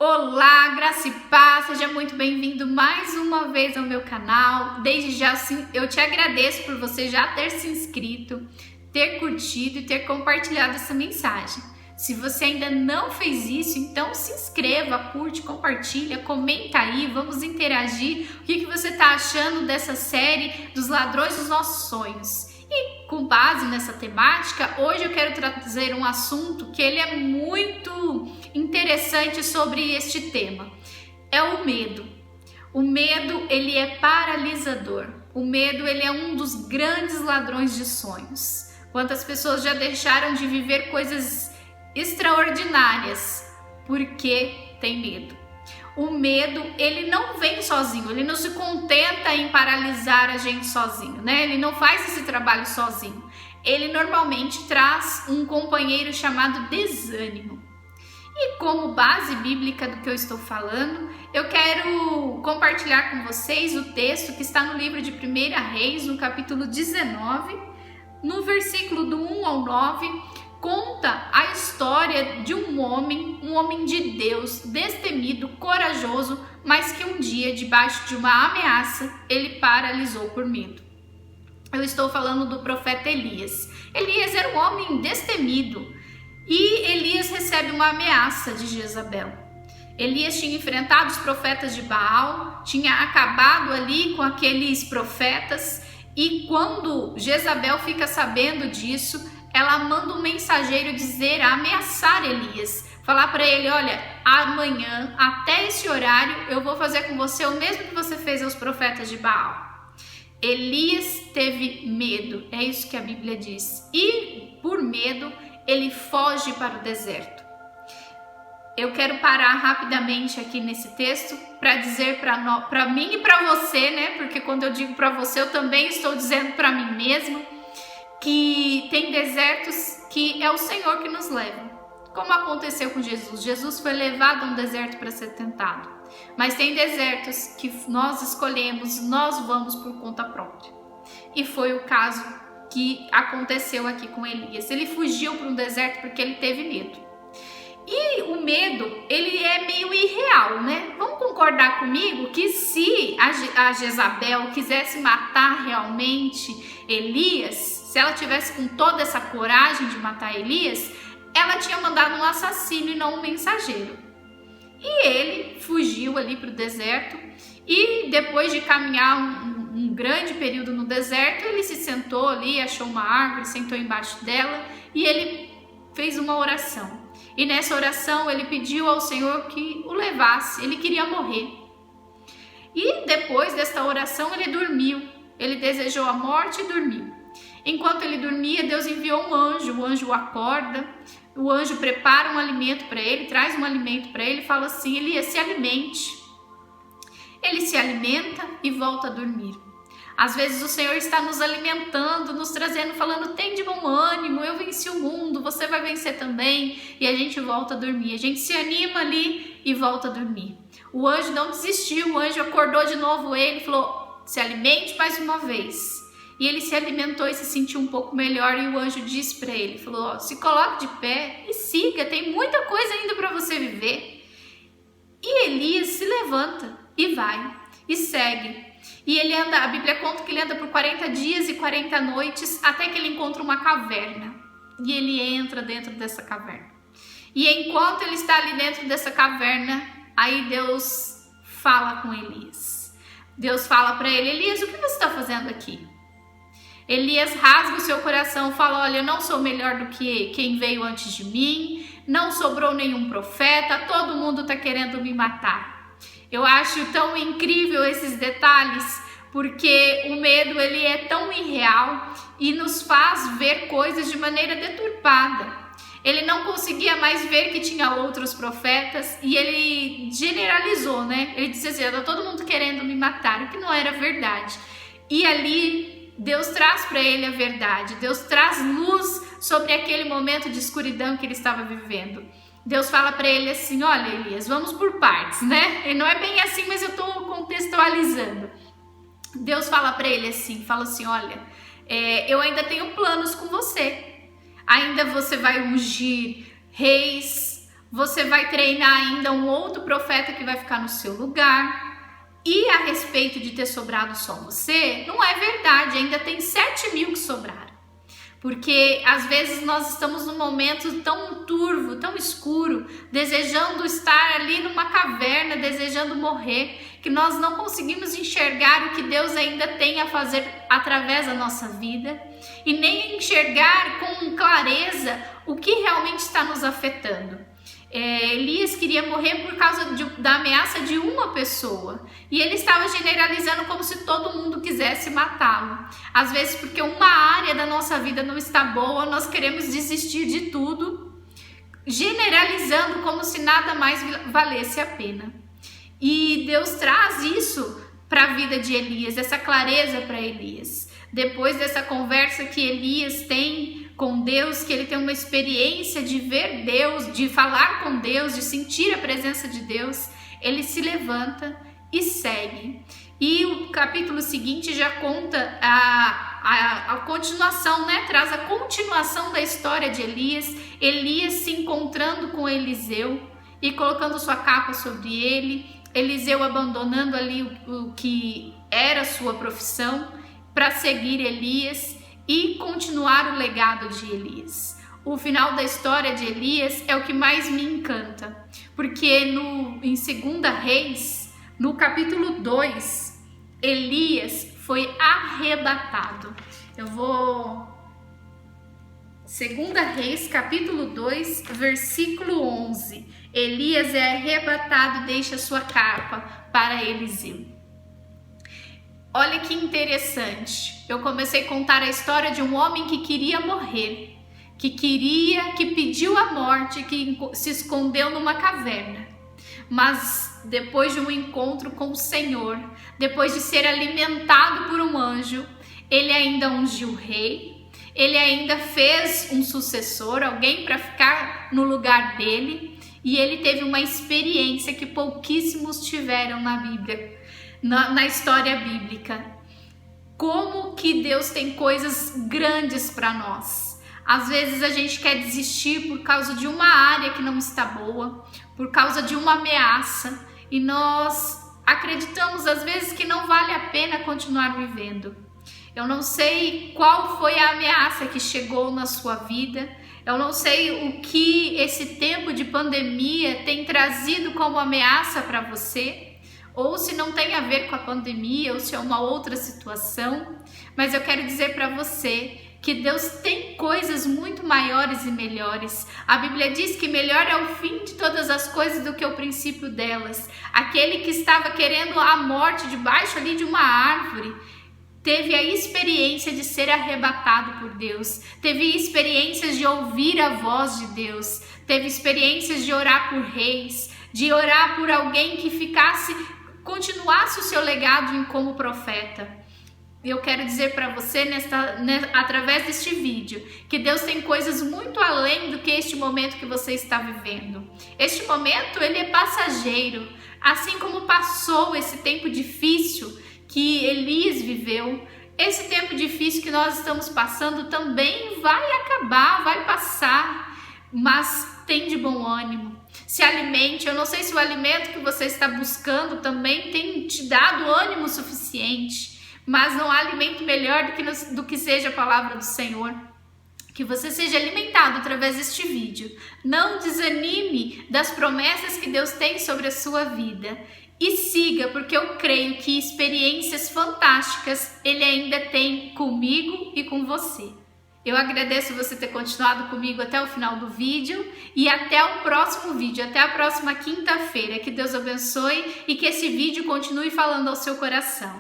Olá, graça e paz, seja muito bem-vindo mais uma vez ao meu canal. Desde já, sim, eu te agradeço por você já ter se inscrito, ter curtido e ter compartilhado essa mensagem. Se você ainda não fez isso, então se inscreva, curte, compartilha, comenta aí, vamos interagir. O que você está achando dessa série dos ladrões dos nossos sonhos? E com base nessa temática, hoje eu quero trazer um assunto que ele é muito interessante sobre este tema. É o medo. O medo, ele é paralisador. O medo, ele é um dos grandes ladrões de sonhos. Quantas pessoas já deixaram de viver coisas extraordinárias porque tem medo. O medo, ele não vem sozinho, ele não se contenta em paralisar a gente sozinho, né? Ele não faz esse trabalho sozinho. Ele normalmente traz um companheiro chamado desânimo. E como base bíblica do que eu estou falando, eu quero compartilhar com vocês o texto que está no livro de 1 Reis, no capítulo 19, no versículo do 1 ao 9, conta a história de um homem de Deus, destemido, corajoso, mas que um dia, debaixo de uma ameaça, ele paralisou por medo. Eu estou falando do profeta Elias. Elias era um homem destemido e Elias recebe uma ameaça de Jezabel. Elias tinha enfrentado os profetas de Baal, tinha acabado ali com aqueles profetas, e quando Jezabel fica sabendo disso, ela manda um mensageiro ameaçar Elias, falar para ele: olha, amanhã, até esse horário, eu vou fazer com você o mesmo que você fez aos profetas de Baal. Elias teve medo, é isso que a Bíblia diz, e por medo ele foge para o deserto. Eu quero parar rapidamente aqui nesse texto para dizer para mim e para você, né? Porque quando eu digo para você, eu também estou dizendo para mim mesma, que tem desertos que é o Senhor que nos leva. Como aconteceu com Jesus. Jesus foi levado a um deserto para ser tentado. Mas tem desertos que nós escolhemos, nós vamos por conta própria. E foi o caso que aconteceu aqui com Elias. Ele fugiu para um deserto porque ele teve medo. E o medo, ele é meio irreal, né? Vamos concordar comigo que se a Jezabel quisesse matar realmente Elias, se ela tivesse com toda essa coragem de matar Elias, ela tinha mandado um assassino e não um mensageiro. E ele fugiu ali para o deserto e depois de caminhar um grande período no deserto, ele se sentou ali, achou uma árvore, sentou embaixo dela e ele fez uma oração. E nessa oração ele pediu ao Senhor que o levasse, ele queria morrer. E depois desta oração ele dormiu, ele desejou a morte e dormiu. Enquanto ele dormia, Deus enviou um anjo, o anjo o acorda, o anjo prepara um alimento para ele, traz um alimento para ele e fala assim: Elias, se alimente. Ele se alimenta e volta a dormir. Às vezes o Senhor está nos alimentando, nos trazendo, falando: tem de bom ânimo, eu venci o mundo, você vai vencer também. E a gente volta a dormir, a gente se anima ali e volta a dormir. O anjo não desistiu, o anjo acordou de novo ele, falou: se alimente mais uma vez. E ele se alimentou e se sentiu um pouco melhor, e o anjo disse para ele, falou: se coloque de pé e siga, tem muita coisa ainda para você viver. E Elias se levanta e vai, e segue. E ele anda, a Bíblia conta que ele anda por 40 dias e 40 noites, até que ele encontra uma caverna. E ele entra dentro dessa caverna. E enquanto ele está ali dentro dessa caverna, aí Deus fala com Elias. Deus fala para ele: Elias, o que você está fazendo aqui? Elias rasga o seu coração, fala: olha, eu não sou melhor do que quem veio antes de mim, não sobrou nenhum profeta, todo mundo está querendo me matar. Eu acho tão incrível esses detalhes, porque o medo, ele é tão irreal e nos faz ver coisas de maneira deturpada. Ele não conseguia mais ver que tinha outros profetas e ele generalizou, né? Ele disse assim: está todo mundo querendo me matar, o que não era verdade. E ali Deus traz para ele a verdade, Deus traz luz sobre aquele momento de escuridão que ele estava vivendo. Deus fala para ele assim: olha, Elias, vamos por partes, né? E não é bem assim, mas eu estou contextualizando. Deus fala para ele assim, fala assim: olha, eu ainda tenho planos com você. Ainda você vai ungir reis, você vai treinar ainda um outro profeta que vai ficar no seu lugar. E a respeito de ter sobrado só você, não é verdade, ainda tem 7.000 que sobraram. Porque às vezes nós estamos num momento tão turvo, tão escuro, desejando estar ali numa caverna, desejando morrer, que nós não conseguimos enxergar o que Deus ainda tem a fazer através da nossa vida e nem enxergar com clareza o que realmente está nos afetando. Elias queria morrer por causa da ameaça de uma pessoa e ele estava generalizando como se todo mundo quisesse matá-lo. Às vezes, porque uma área da nossa vida não está boa, nós queremos desistir de tudo, generalizando como se nada mais valesse a pena. E Deus traz isso para a vida de Elias, essa clareza para Elias. Depois dessa conversa que Elias tem com Deus, que ele tem uma experiência de ver Deus, de falar com Deus, de sentir a presença de Deus, ele se levanta e segue. E o capítulo seguinte já conta a continuação, né? Traz a continuação da história de Elias, Elias se encontrando com Eliseu e colocando sua capa sobre ele, Eliseu abandonando ali o que era sua profissão para seguir Elias e continuar o legado de Elias. O final da história de Elias é o que mais me encanta, porque em 2 Reis, no capítulo 2, Elias foi arrebatado. Eu vou... 2 Reis, capítulo 2, versículo 11. Elias é arrebatado e deixa sua capa para Eliseu. Olha que interessante, eu comecei a contar a história de um homem que queria morrer, que pediu a morte, que se escondeu numa caverna. Mas depois de um encontro com o Senhor, depois de ser alimentado por um anjo, ele ainda ungiu o rei, ele ainda fez um sucessor, alguém para ficar no lugar dele, e ele teve uma experiência que pouquíssimos tiveram na Bíblia. Na história bíblica, como que Deus tem coisas grandes para nós. Às vezes a gente quer desistir por causa de uma área que não está boa, por causa de uma ameaça, e nós acreditamos às vezes que não vale a pena continuar vivendo. Eu não sei qual foi a ameaça que chegou na sua vida, eu não sei o que esse tempo de pandemia tem trazido como ameaça para você, ou se não tem a ver com a pandemia, ou se é uma outra situação, mas eu quero dizer para você que Deus tem coisas muito maiores e melhores. A Bíblia diz que melhor é o fim de todas as coisas do que o princípio delas. Aquele que estava querendo a morte debaixo ali de uma árvore, teve a experiência de ser arrebatado por Deus, teve experiências de ouvir a voz de Deus, teve experiências de orar por reis, de orar por alguém que continuasse o seu legado como profeta. Eu quero dizer para você, através deste vídeo, que Deus tem coisas muito além do que este momento que você está vivendo. Este momento, ele é passageiro, assim como passou esse tempo difícil que Elias viveu. Esse tempo difícil que nós estamos passando também vai acabar, vai passar, mas tem de bom ânimo. Se alimente. Eu não sei se o alimento que você está buscando também tem te dado ânimo suficiente, mas não há alimento melhor do que seja a palavra do Senhor. Que você seja alimentado através deste vídeo. Não desanime das promessas que Deus tem sobre a sua vida. E siga, porque eu creio que experiências fantásticas Ele ainda tem comigo e com você. Eu agradeço você ter continuado comigo até o final do vídeo e até o próximo vídeo, até a próxima quinta-feira. Que Deus abençoe e que esse vídeo continue falando ao seu coração.